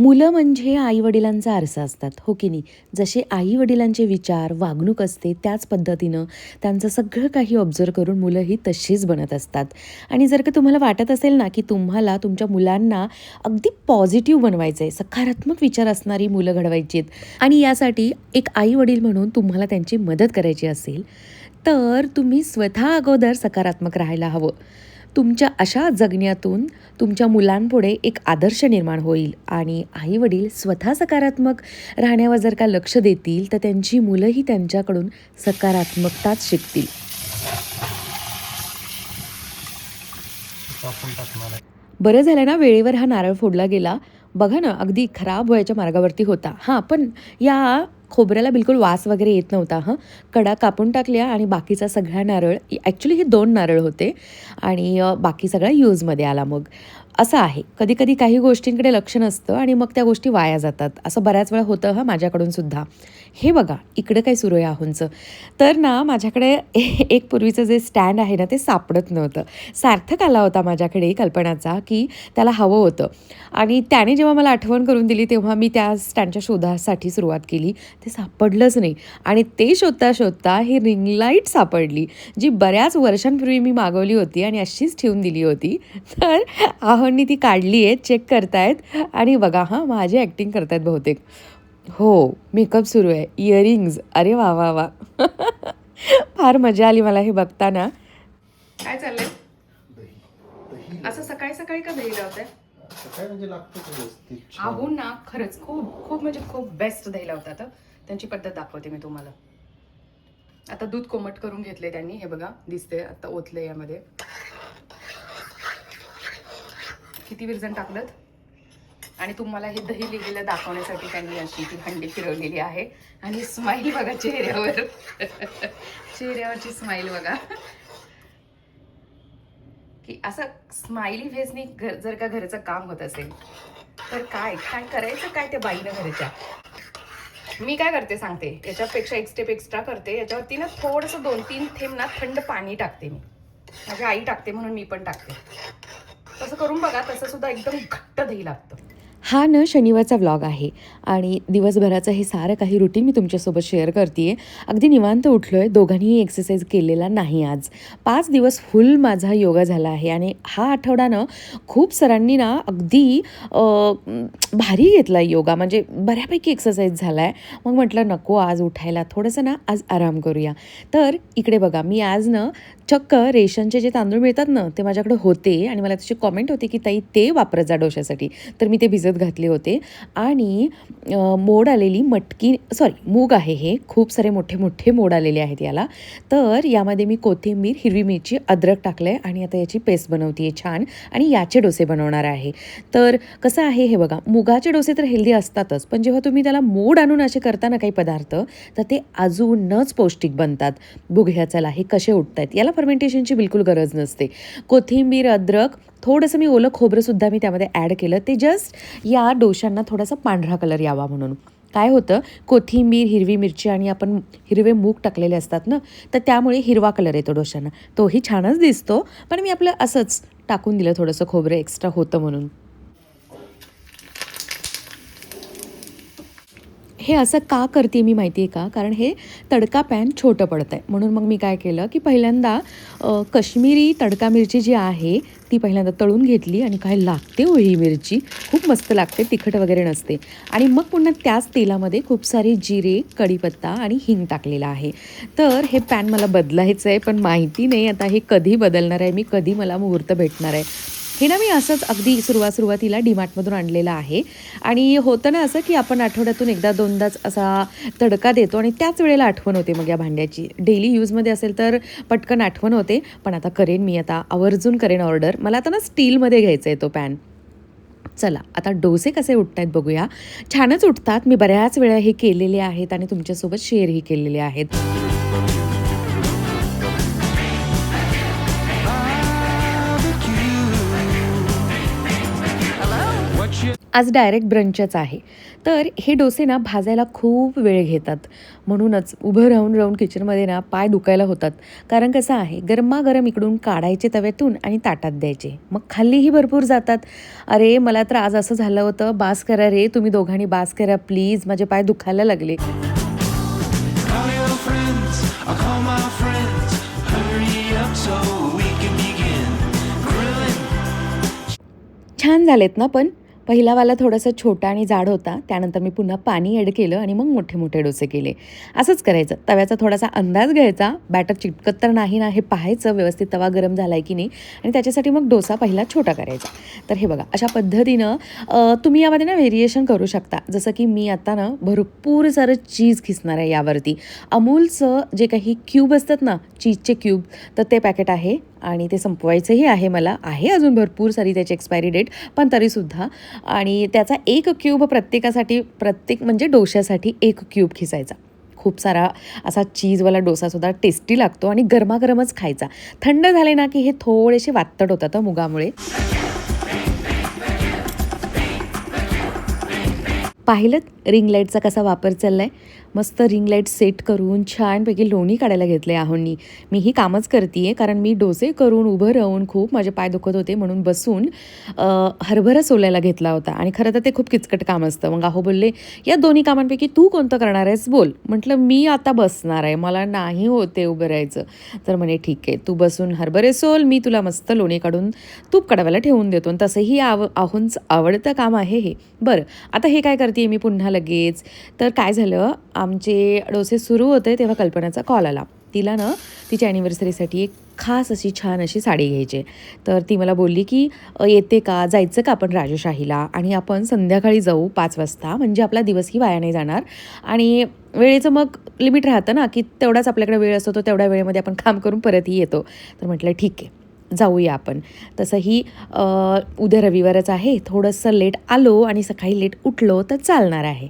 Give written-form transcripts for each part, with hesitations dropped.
मुलं म्हणजे आई-वडिलांचा आरसा असतात, हो की नाही? जसे आई-वडिलांचे विचार, वागणूक असते त्याच पद्धतीनं त्यांचं सगळं काही ऑब्झर्व्ह करून मुलंही तशीच बनत असतात. आणि जर का तुम्हाला वाटत असेल ना, की तुम्हाला तुमच्या मुलांना अगदी पॉझिटिव्ह बनवायचं आहे, सकारात्मक विचार असणारी मुलं घडवायची आहेत आणि यासाठी एक आई-वडील म्हणून तुम्हाला त्यांची मदत करायची असेल, तर तुम्ही स्वतः अगोदर सकारात्मक राहायला हवं. तुमच्या अशा जगण्यातून तुमच्या मुलांपुढे एक आदर्श निर्माण होईल आणि आई-वडील स्वतः सकारात्मक राहण्यावर जर का लक्ष देतील, तर त्यांची मुलंही त्यांच्याकडून सकारात्मकताच शिकतील. आपण टाकणार आहे. बरं झालं ना वेळेवर हा नारळ फोडला गेला. बघा ना, अगदी खराब व्हायच्या मार्गावरती होता. हां, पण या खोबऱ्याला बिलकुल वास वगैरे येत नव्हता हं. कडा कापून टाकल्या आणि बाकीचा सगळा नारळ ॲक्चुअली हे 2 नारळ होते आणि बाकी सगळा यूजमध्ये आला मग. असं आहे, कधी-कधी काही गोष्टींकडे लक्ष नसतं आणि मग त्या गोष्टी वाया जातात. असं बऱ्याच वेळा होतं हं माझ्याकडून सुद्धा. हे बघा, इकडं काय सुरू आहे आहोंचं. तर ना माझ्याकडे एक पूर्वीचं जे स्टँड आहे ना, ते सापडत नव्हतं. सार्थक आला होता माझ्याकडे कल्पनाचा, की त्याला हवं होतं आणि त्याने जेव्हा मला आठवण करून दिली, तेव्हा मी त्या स्टँडच्या शोधासाठी सुरुवात केली. ते सापडलंच नाही आणि ते शोधता-शोधता ही रिंग लाईट सापडली, जी बऱ्याच वर्षांपूर्वी मी मागवली होती आणि अशीच ठेवून दिली होती. तर आहोंनी ती काढली आहे, चेक करतायत आणि बघा हां, माझी ॲक्टिंग करतायत बहुतेक. हो, मेकअप सुरू आहे. इयरिंग्ज. अरे वाह, वाह, वाह! फार मजा आली मला हे बघताना. काय चाललंय? दही असं सकाळी सकाळी का दही लावताय? काय म्हणजे लागतं व्यवस्थित छान. आहों ना खरंच खूप खूप म्हणजे खूप बेस्ट दही लावतात हं. त्यांची पद्धत दाखवते मी तुम्हाला. आता दूध कोमट करून घेतले त्यांनी. हे बघा दिसते आता ओतले यामध्ये. किती विरजण टाकलं आणि तुम्हाला हे दही लिहिलेलं दाखवण्यासाठी त्यांनी अशी ती हंडी फिरवलेली आहे आणि स्माईल बघा चेहऱ्यावर. चेहऱ्यावरची स्माईल बघा, की असं स्माइली फेसनी जर का घरचं काम होत असेल तर काय काय करायचं काय त्या बाईनं घरच्या. मी काय करते सांगते, याच्यापेक्षा एक स्टेप एक्स्ट्रा करते. याच्यावरती ना थोडंसं 2-3 थेंब ना थंड पाणी टाकते मी. माझी आई टाकते म्हणून मी पण टाकते. तसं करून बघा, तसं सुद्धा एकदम घट्ट दही लागतं. हा ना शनिवारचा व्लॉग आहे आणि दिवसभराचं हे सारं काही रुटीन मी तुमच्यासोबत शेअर करते आहे. अगदी निवांत उठलो आहे. दोघांनीही एक्सरसाइज केलेला नाही आज. 5 दिवस फुल माझा योगा झाला आहे आणि हा आठवडा ना खूप सरांनी ना अगदी भारी घेतला आहे योगा. म्हणजे बऱ्यापैकी एक्सरसाइज झाला आहे. मग म्हटलं नको आज उठायला, थोडंसं ना आज आराम करूया. तर इकडे बघा मी आज ना चक्क रेशनचे जे तांदूळ मिळतात ना, ते माझ्याकडे होते आणि मला त्याची कॉमेंट होती, की ताई ते वापरत जा डोश्यासाठी. तर मी ते भिजत घातले होते आणि मोड आलेली मटकी मूग आहे हे. खूप सारे मोठे-मोठे मोड आलेले आहेत याला. तर यामध्ये मी कोथिंबीर, हिरवी मिरची, अद्रक टाकलं आहे आणि आता याची पेस्ट बनवते आहे छान आणि याचे डोसे बनवणार आहे. तर कसं आहे हे बघा, मुगाचे डोसे तर हेल्दी असतातच, पण जेव्हा तुम्ही त्याला मोड आणून असे करता ना काही पदार्थ, तर ते अजूनच पौष्टिक बनतात. बघूया चला हे कसे उठतायत. याला फर्मेंटेशनची बिलकुल गरज नसते. कोथिंबीर, अद्रक, थोडंसं मी ओलं खोबरंसुद्धा मी त्यामध्ये ॲड केलं. ते जस्ट या डोशांना थोडासा पांढरा कलर यावा म्हणून. काय होतं, कोथिंबीर, हिरवी मिरची आणि आपण हिरवे मूग टाकलेले असतात ना, तर त्यामुळे हिरवा कलर येतो डोशांना. तोही छानच दिसतो, पण मी आपलं असंच टाकून दिलं थोडंसं खोबरं एक्स्ट्रा होतं म्हणून. हे असं का करते मी माहिती आहे का? कारण हे तडका पॅन छोटं पडतं आहे. म्हणून मग मी काय केलं, की पहिल्यांदा काश्मीरी तडका मिरची जी आहे, ती पहिल्यांदा तळून घेतली आणि काय लागते हो ही मिरची. खूप मस्त लागते, तिखट वगैरे नसते. आणि मग पुन्हा त्याच तेलामध्ये खूप सारे जिरे, कढीपत्ता आणि हिंग टाकलेला आहे. तर हे पॅन मला बदलायचं आहे, पण माहिती नाही आता हे कधी बदलणार आहे मी, कधी मला मुहूर्त भेटणार आहे. हे ना मी असंच अगदी सुरुवातीला डीमार्टमधून आणलेलं आहे आणि होतं ना असं, की आपण आठवड्यातून एकदा दोनदाच असा तडका देतो आणि त्याच वेळेला आठवण होते मग या भांड्याची. डेली यूजमध्ये असेल तर पटकन आठवण होते, पण आता करेन मी, आता आवर्जून करेन ऑर्डर. मला आता ना स्टीलमध्ये घ्यायचा आहे तो पॅन. चला आता डोसे कसे उठतायत बघूया. छानच उठतात. मी बऱ्याच वेळा हे केलेले आहेत आणि तुमच्यासोबत शेअरही केलेले आहेत. आज डायरेक्ट ब्रंचच आहे. तर हे डोसे ना भाजायला खूप वेळ घेतात. म्हणूनच उभं राहून राहून किचनमध्ये ना पाय दुखायला होतात. कारण कसं आहे, गरमागरम इकडून काढायचे तव्यातून आणि ताटात द्यायचे. मग खाल्लीही भरपूर जातात. अरे मला तर आज असं झालं होतं, "बास करा रे, तुम्ही दोघांनी बास करा प्लीज, माझे पाय दुखायला लागले." Call your friends, I'll call my friends. Hurry up so we can begin grilling. छान झालेत ना पण? पहिलावाला थोडासा छोटा आणि जाड होता. त्यानंतर मी पुन्हा पाणी ॲड केलं आणि मग मोठे मोठे डोसे केले. असंच करायचं. तव्याचा थोडासा अंदाज घ्यायचा. बॅटर चिटकत तर नाही ना हे पाहायचं व्यवस्थित तवा गरम झाला आहे की नाही आणि त्याच्यासाठी मग डोसा पहिला छोटा करायचा. तर हे बघा अशा पद्धतीनं तुम्ही यामध्ये ना व्हेरिएशन करू शकता. जसं की मी आता ना भरपूर सारं चीज खिसणार आहे यावरती. अमूलचं जे काही क्यूब असतात ना, चीजचे क्यूब, तर ते पॅकेट आहे आणि ते संपवायचंही आहे मला. आहे अजून भरपूर सारी त्याची एक्सपायरी डेट, पण तरीसुद्धा. आणि त्याचा एक क्यूब प्रत्येक म्हणजे डोश्यासाठी एक क्यूब खिसायचा. खूप सारा असा चीजवाला डोसासुद्धा टेस्टी लागतो आणि गरमागरमच खायचा. थंड झाले ना की हे थोडेसे वातट होतात मुगामुळे. पाहिलंत रिंग लाईटचा कसा वापर चालला आहे. मस्त रिंग लाईट सेट करून छानपैकी लोणी काढायला घेतलं आहे आहोंनी. मी ही कामच करते आहे कारण मी डोसे करून उभं राहून खूप माझे पाय दुखत होते म्हणून बसून हरभरा सोलायला घेतला होता आणि खरं तर ते खूप किचकट काम असतं. मग आहो बोलले, "या दोन्ही कामांपैकी तू कोणतं करणार आहेस बोल." म्हटलं, "मी आता बसणार आहे, मला नाही होते उभं राहायचं." तर म्हणे, "ठीक आहे, तू बसून हरभरे सोल, मी तुला मस्त लोणी काढून तूप काढवायला ठेवून देतो." आणि तसंही आहोंचं आवडतं काम आहे हे. बरं, आता हे काय करते मी पुन्हा लगेच. तर काय झालं, आमचे डोसे सुरू होते तेव्हा कल्पनाचा कॉल आला. तिला ना तिच्या ॲनिव्हर्सरीसाठी एक खास अशी छान अशी साडी घ्यायची आहे. तर ती मला बोलली की येते का, जायचं का आपण राजशाहीला आणि आपण संध्याकाळी जाऊ 5 वाजता, म्हणजे आपला दिवसही वाया नाही जाणार आणि वेळेचं मग लिमिट राहतं ना की तेवढाच आपल्याकडे वेळ असतो, तो तेवढ्या वेळेमध्ये आपण काम करून परतही येतो. तर म्हटलं ठीक आहे जाऊया आपण. तसंही उद्या रविवारच आहे, थोडंसं लेट आलो आणि सकाळी लेट उठलो तर चालणार आहे.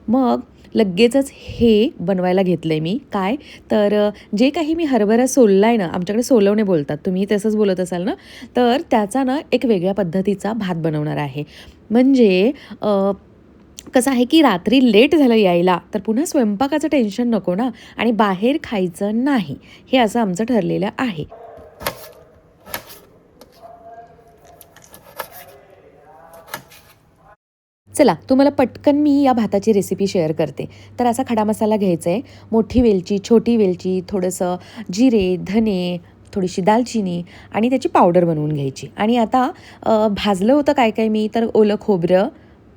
मग लगेचच हे बनवायला घेतलं आहे मी. काय तर जे काही मी हरभरा सोलला आहे ना, आमच्याकडे सोलवणे बोलतात, तुम्ही तसंच बोलत असाल ना, तर त्याचा ना एक वेगळ्या पद्धतीचा भात बनवणार आहे. म्हणजे कसं आहे की रात्री लेट झालं यायला तर पुन्हा स्वयंपाकाचं टेन्शन नको ना आणि बाहेर खायचं नाही, हे असं आमचं ठरलेलं आहे. चला तुम्हाला पटकन मी या भाताची रेसिपी शेअर करते. तर असा खडा मसाला घ्यायचा आहे. मोठी वेलची, छोटी वेलची, थोडंसं जिरे, धने, थोडीशी दालचिनी आणि त्याची पावडर बनवून घ्यायची. आणि आता भाजलं होतं काय काय मी, तर ओलं खोबरं,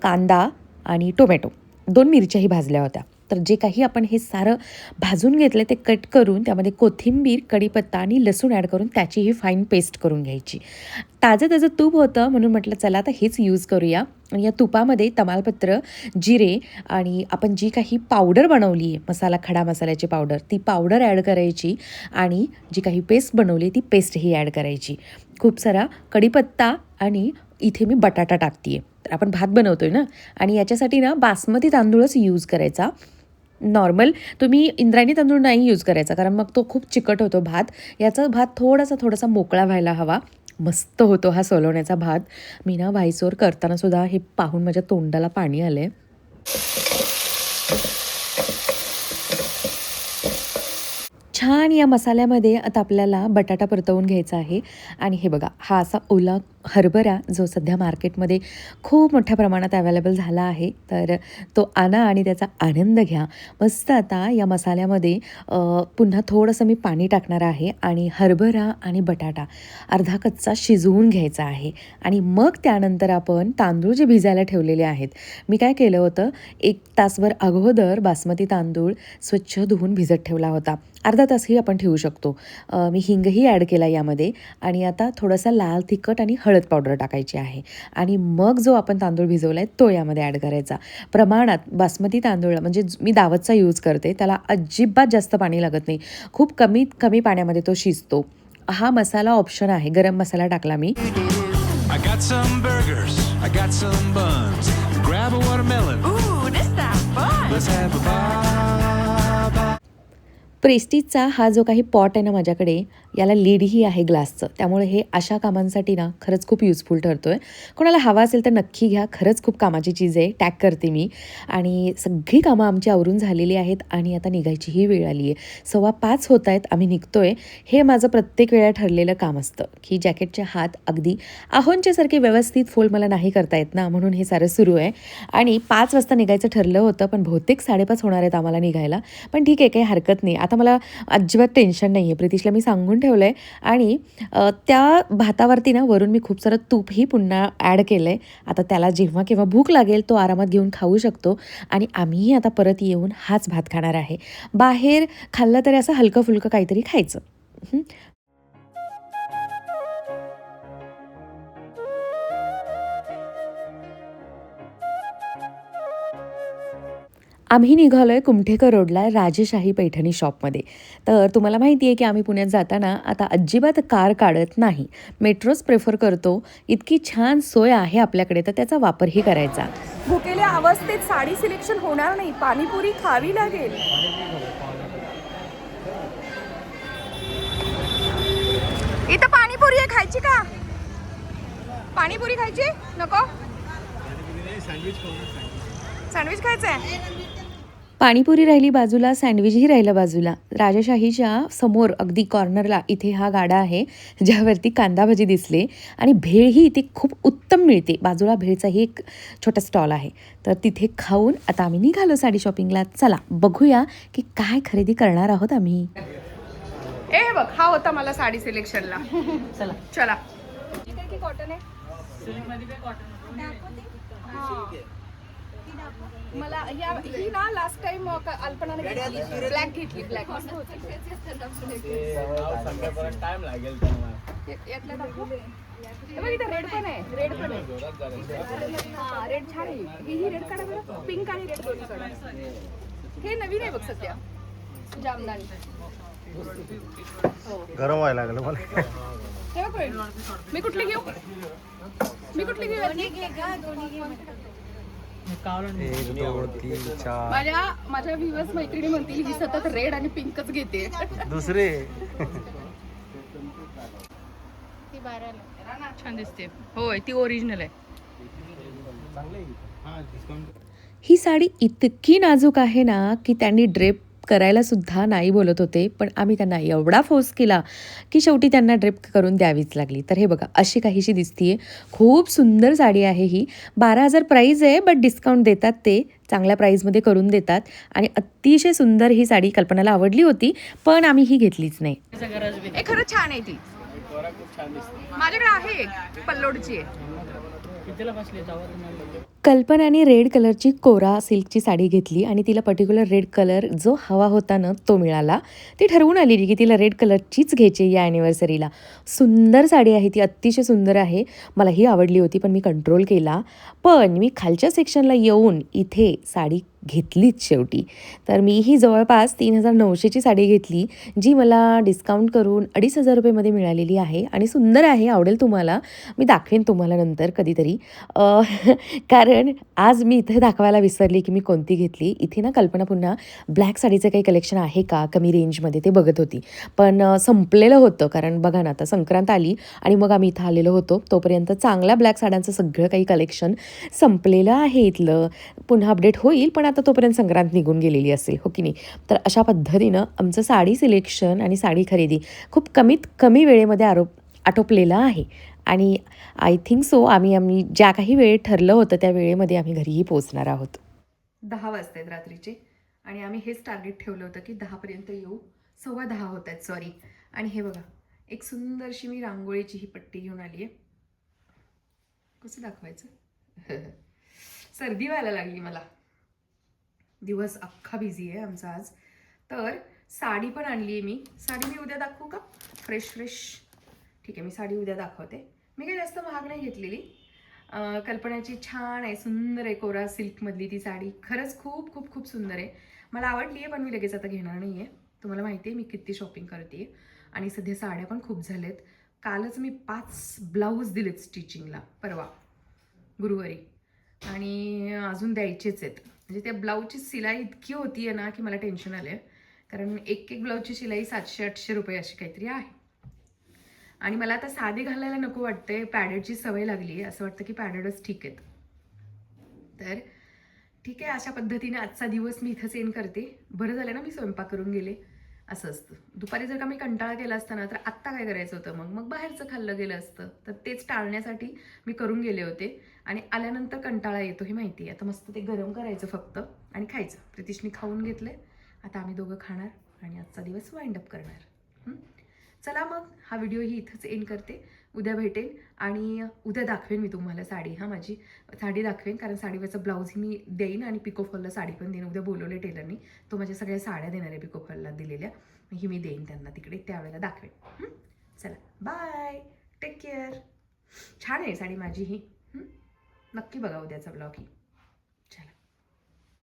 कांदा आणि टोमॅटो, 2 मिरच्याही भाजल्या होत्या. तर जे काही आपण हे सारं भाजून घेतलं ते कट करून त्यामध्ये कोथिंबीर, कढीपत्ता आणि लसूण ॲड करून त्याचीही फाईन पेस्ट करून घ्यायची. ताजं तूप होतं म्हणून म्हटलं चला आता हेच यूज करूया. आणि या तुपामध्ये तमालपत्र, जिरे आणि आपण जी काही पावडर बनवली आहे, खडा मसाल्याची पावडर, ती पावडर ॲड करायची आणि जी काही पेस्ट बनवली ती पेस्टही ॲड करायची. खूप सारा कढीपत्ता आणि इथे मी बटाटा टाकते आहे. तर आपण भात बनवतो आहे ना आणि याच्यासाठी ना बासमती तांदूळच यूज करायचा. नॉर्मल तुम्ही इंद्रायणी तांदूळ नाही यूज करायचा कारण मग तो खूप चिकट होतो भात. याचा भात थोडासा मोकळा व्हायला हवा. मस्त होतो हा सोलवण्याचा भात. मी ना व्हाईसवर करताना सुद्धा हे पाहून माझ्या तोंडाला पाणी आलं आहे. छान या मसाल्यामध्ये आता आपल्याला बटाटा परतवून घ्यायचा आहे. आणि हे बघा हा असा ओला हरभरा जो सध्या मार्केटमध्ये खूप मोठ्या प्रमाणात अवेलेबल झाला आहे, तर तो आणा आणि त्याचा आनंद घ्या. मस्त आता या मसाल्यामध्ये पुन्हा थोडंसं मी पाणी टाकणार आहे आणि हरभरा आणि बटाटा अर्धा कच्चा शिजवून घ्यायचा आहे. आणि मग त्यानंतर आपण तांदूळ जे भिजायला ठेवलेले आहेत, मी काय केलं होतं 1 तासभर अगोदर बासमती तांदूळ स्वच्छ धुवून भिजत ठेवला होता. अर्धा तासही आपण ठेवू शकतो. मी हिंगही ॲड केला यामध्ये. आणि आता थोडासा लाल तिखट आणि हळद पावडर टाकायची आहे आणि मग जो आपण तांदूळ भिजवला आहे तो यामध्ये ॲड करायचा. प्रमाणात बासमती तांदूळ म्हणजे मी दावतचा यूज करते, त्याला अजिबात जास्त पाणी लागत नाही. खूप कमी पाण्यामध्ये तो शिजतो. हा मसाला ऑप्शन आहे, गरम मसाला टाकला मी. I got some burgers, I got some buns. Grab a watermelon. Ooh, this sounds fun. Let's have a bye. प्रेस्टिजचा हा जो काही पॉट आहे ना माझ्याकडे, याला लीडही आहे ग्लासचं, त्यामुळे हे अशा कामांसाठी ना खरंच खूप युजफुल ठरतो आहे. कोणाला हवा असेल तर नक्की घ्या, खरंच खूप कामाची चीज आहे. टॅग करते मी. आणि सगळी कामं आमची आवरून झालेली आहेत आणि आता निघायचीही वेळ आली आहे. 4:15 होत आहेत, आम्ही निघतो आहे. हे माझं प्रत्येक वेळा ठरलेलं काम असतं की जॅकेटचे हात अगदी आहोंच्यासारखे व्यवस्थित फोल्ड मला नाही करता येत ना, म्हणून हे सारं सुरू आहे. आणि 5 वाजता निघायचं ठरलं होतं, पण बहुतेक 5:30 होणार आहेत आम्हाला निघायला. पण ठीक आहे, काही हरकत नाही. आता मला अजिबात टेन्शन नाही आहे. प्रितिशला मी सांगून ठेवलं आहे आणि त्या भातावरती ना वरून मी खूप सारं तूपही पुन्हा ॲड केलं आहे. आता त्याला जेव्हा केव्हा भूक लागेल तो आरामात घेऊन खाऊ शकतो. आणि आम्हीही आता परत येऊन हाच भात खाणार आहे. बाहेर खाल्लं तरी असं हलकं फुलकं काहीतरी खायचं. आम्ही निघालोय कुमठेकर रोडला राजेशाही पैठणी शॉपमध्ये. तर तुम्हाला माहिती आहे की आम्ही पुण्यात जाताना आता अजिबात कार काढत नाही, मेट्रोच प्रेफर करतो. इतकी छान सोय आहे आपल्याकडे, तर त्याचा वापरही करायचा. भुकेल्या अवस्थेत साडी सिलेक्शन होणार नाही, पाणीपुरी खावी लागेल. इथं पाणीपुरी आहे, खायची का? पाणीपुरी खायची नको? सँडविच खायचं आहे. पाणीपुरी राहिली बाजूला, सँडविचही राहिलं बाजूला. राजेशाहीच्या समोर अगदी कॉर्नरला इथे हा गाडा आहे ज्यावरती कांदा भजी दिसले आणि भेळही इथे खूप उत्तम मिळते. बाजूला भेळचाही एक छोटा स्टॉल आहे. तर तिथे खाऊन आता आम्ही निघालो साडी शॉपिंगला. चला बघूया की काय खरेदी करणार आहोत आम्ही. ए बघ, हा होता मला साडी सिलेक्शनला. चला चला. कॉटन आहे मला ही ना लास्ट टाइम अल्पनाने घेतली, ब्लॅक घेतली. ब्लॅक मस्त होती. यातल्या दाखव. बघ इथं रेड पण आहे. रेड हा रेड छान आहे. ही रेड काढा बरं. पिंक आणि रेड दोन्ही काढा. हे नवीन आहे बघ सध्या, जामदानी. गरम व्हायला लागलं मला. हे बघ, मी कुठली घेऊ? माझ्या व्ह्यूअर्स मैत्रिणी म्हणतील ही सतत रेड आणि पिंकच घेते. दुसरे छान दिसते. होय, ती ओरिजिनल आहे. ही साडी इतकी नाजूक आहे ना की त्यांनी ड्रेप करायला सुद्धा नाही बोलत होते, पण आम्ही त्यांना एवढा फोर्स केला की शेवटी त्यांना ड्रेप करून द्यावीच लागली. तर हे बघा अशी काहीशी दिसतीये. खूप सुंदर साडी आहे ही. 12,000 प्राईज आहे, बट डिस्काउंट देतात, ते चांगल्या प्राईजमध्ये करून देतात. आणि अतिशय सुंदर ही साडी कल्पनाला आवडली होती, पण आम्ही ही घेतलीच नाही. खरंच छान आहे ती. माझ्याकडे आहे, पल्लोडची आहे. कल्पनाने रेड कलरची कोरा सिल्कची साडी घेतली आणि तिला पर्टिक्युलर रेड कलर जो हवा होता ना तो मिळाला. ती ठरवून आलेली की तिला रेड कलरचीच घ्यायची या ॲनिव्हर्सरीला. सुंदर साडी आहे ती, अतिशय सुंदर आहे. मला ही आवडली होती पण मी कंट्रोल केला. पण मी खालच्या सेक्शनला येऊन इथे साडी घेतलीच शेवटी. तर मीही जवळपास 3,900ची साडी घेतली, जी मला डिस्काउंट करून 2,500 रुपयेमध्ये मिळालेली आहे. आणि सुंदर आहे, आवडेल तुम्हाला. मी दाखवेन तुम्हाला नंतर कधीतरी. कारण आज मी इथे दाखवायला विसरली की मी कोणती घेतली. इथे ना कल्पना पुन्हा ब्लॅक साडीचं काही कलेक्शन आहे का कमी रेंजमध्ये ते बघत होती, पण संपलेलं होतं. कारण बघा ना आता संक्रांत आली आणि मग आम्ही इथं आलेलो होतो, तोपर्यंत चांगल्या ब्लॅक साड्यांचं सगळं काही कलेक्शन संपलेलं आहे इथलं. पुन्हा अपडेट होईल, पण आता तोपर्यंत संक्रांत निघून गेलेली असेल, हो की नाही. तर अशा पद्धतीनं आमचं साडी सिलेक्शन आणि साडी खरेदी खूप कमीत कमी वेळेमध्ये आटोपलेलं आहे. आणि आय थिंक सो आम्ही ज्या काही वेळ ठरलं होतं त्या वेळेमध्ये आम्ही घरीही पोहोचणार आहोत. 10 वाजतायत रात्रीचे आणि आम्ही हेच टार्गेट ठेवलं होतं की 10पर्यंत येऊ. 10:15 होत आहेत, सॉरी. आणि हे बघा, एक सुंदरशी मी रांगोळीची ही पट्टी घेऊन आली आहे. कसं दाखवायचं? सर्दी व्हायला लागली मला. दिवस अख्खा बिझी आहे आमचा आज. तर साडी पण आणली आहे मी. साडी मी उद्या दाखवू का? फ्रेश ठीक आहे, मी साडी उद्या दाखवते. मी काही जास्त महाग नाही घेतलेली. कल्पनाची छान आहे, सुंदर आहे, कोरा सिल्कमधली ती साडी. खरंच खूप खूप खूप सुंदर आहे, मला आवडली आहे. पण मी लगेच आता घेणार नाही आहे. तुम्हाला माहिती आहे मी किती शॉपिंग करते. आणि सध्या साड्या पण खूप झाल्यात. कालच मी 5 ब्लाऊज दिलेत स्टिचिंगला, परवा गुरुवारी. आणि अजून द्यायचेच आहेत. म्हणजे त्या ब्लाऊजची सिलाई इतकी होती आहे ना की मला टेन्शन आलं आहे कारण एक एक ब्लाऊजची शिलाई 700-800 रुपये अशी काहीतरी आहे. आणि मला आता साधी घालायला नको वाटते, पॅडेडची सवय लागली आहे. असं वाटतं की पॅडेडच ठीक आहेत. तर ठीक आहे, अशा पद्धतीने आजचा दिवस मी इथंच एंड करते. बरं झालं ना मी स्वयंपाक करून गेले. असं असतं, दुपारी जर का मी कंटाळा केला असता ना, तर आत्ता काय करायचं होतं, मग बाहेरचं खाल्लं गेलं असतं. तर तेच टाळण्यासाठी मी करून गेले होते. आणि आल्यानंतर कंटाळा येतो हे माहिती आहे. आता मस्त ते गरम करायचं फक्त आणि खायचं. प्रितिशनी खाऊन घेतले, आता आम्ही दोघं खाणार आणि आजचा दिवस वाइंड अप करणार. चला मग हा व्हिडिओ ही इथंच एंड करते. उद्या भेटेन आणि उद्या दाखवेन मी तुम्हाला साडी. माझी साडी दाखवेन, कारण साडीवरचं ब्लाऊजही मी देईन आणि पिकोफॉलला साडी पण देईन. उद्या बोलवले टेलरनी, तो माझ्या सगळ्या साड्या देणार आहे पिकोफॉलला दिलेल्या. ही मी देईन त्यांना तिकडे, त्यावेळेला दाखवेन. चला बाय, टेक केअर. छान आहे साडी माझी ही. नक्की बघा उद्याचा ब्लॉग ही.